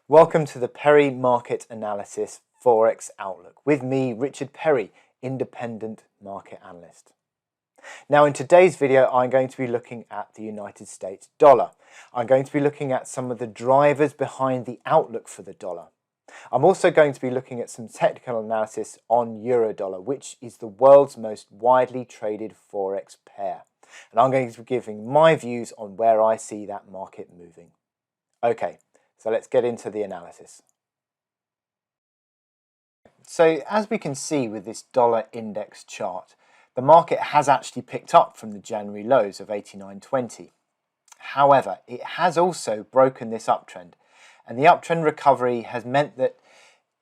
Welcome to the Perry Market Analysis Forex Outlook with me, Richard Perry, independent market analyst. Now in today's video, I'm going to be looking at the United States dollar. I'm going to be looking at some of the drivers behind the outlook for the dollar. I'm also going to be looking at some technical analysis on euro-dollar, which is the world's most widely traded Forex pair. And I'm going to be giving my views on where I see that market moving. Okay. So let's get into the analysis. So as we can see with this dollar index chart, the market has actually picked up from the January lows of 89.20. However, it has also broken this uptrend, and the uptrend recovery has meant that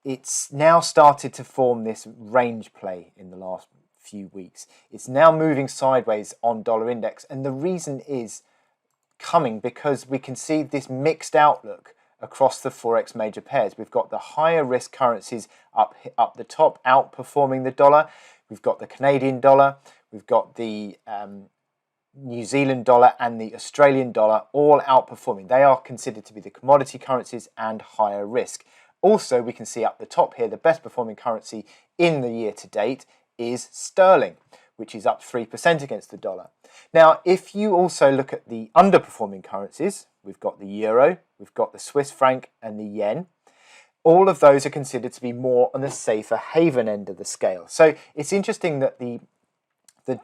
it's now started to form this range play in the last few weeks. It's now moving sideways on dollar index, and the reason is coming because we can see this mixed outlook across the Forex major pairs. We've got the higher risk currencies up the top outperforming the dollar. We've got the Canadian dollar, we've got the New Zealand dollar and the Australian dollar all outperforming. They are considered to be the commodity currencies and higher risk. Also, we can see up the top here, the best performing currency in the year to date is sterling, which is up 3% against the dollar. Now, if you also look at the underperforming currencies, we've got the euro, we've got the Swiss franc and the yen. All of those are considered to be more on the safer haven end of the scale. So it's interesting that the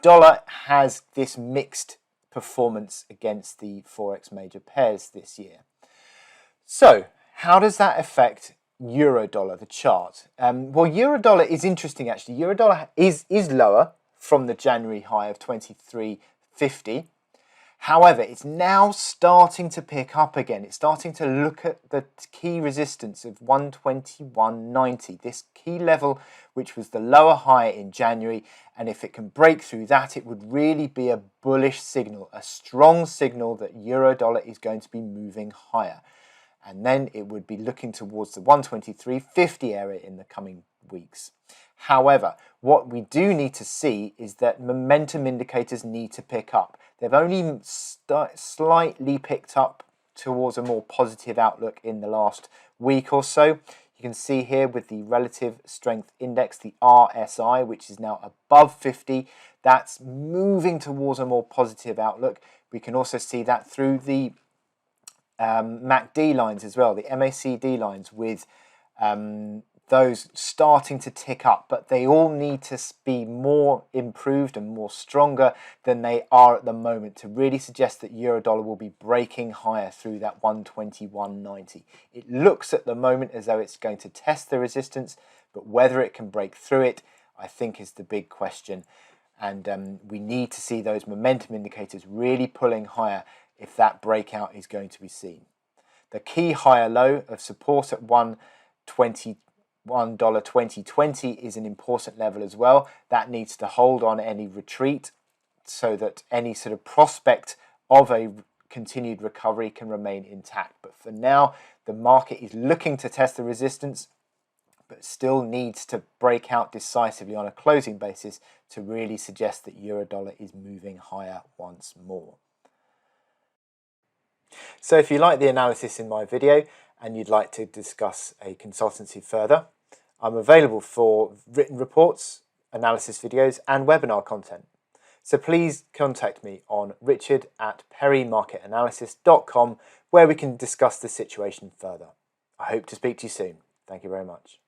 dollar has this mixed performance against the Forex major pairs this year. So how does that affect euro-dollar, the chart? Well, euro-dollar is interesting actually. Euro-dollar is lower from the January high of 23.50. However, it's now starting to pick up again. It's starting to look at the key resistance of 121.90, this key level which was the lower high in January, and if it can break through that, it would really be a bullish signal, a strong signal that euro-dollar is going to be moving higher. And then it would be looking towards the 123.50 area in the coming weeks. However, what we do need to see is that momentum indicators need to pick up. They've only slightly picked up towards a more positive outlook in the last week or so. You can see here with the relative strength index, the RSI, which is now above 50, that's moving towards a more positive outlook. We can also see that through the MACD lines as well, the MACD lines with those starting to tick up, but they all need to be more improved and more stronger than they are at the moment to really suggest that euro-dollar will be breaking higher through that 121.90. It looks at the moment as though it's going to test the resistance, but whether it can break through it, I think is the big question. And we need to see those momentum indicators really pulling higher if that breakout is going to be seen. The key higher low of support at $1.2020 is an important level as well. That needs to hold on any retreat so that any sort of prospect of a continued recovery can remain intact. But for now, the market is looking to test the resistance, but still needs to break out decisively on a closing basis to really suggest that euro-dollar is moving higher once more. So if you like the analysis in my video and you'd like to discuss a consultancy further, I'm available for written reports, analysis videos and webinar content. So please contact me on richard@perrymarketanalysis.com where we can discuss the situation further. I hope to speak to you soon. Thank you very much.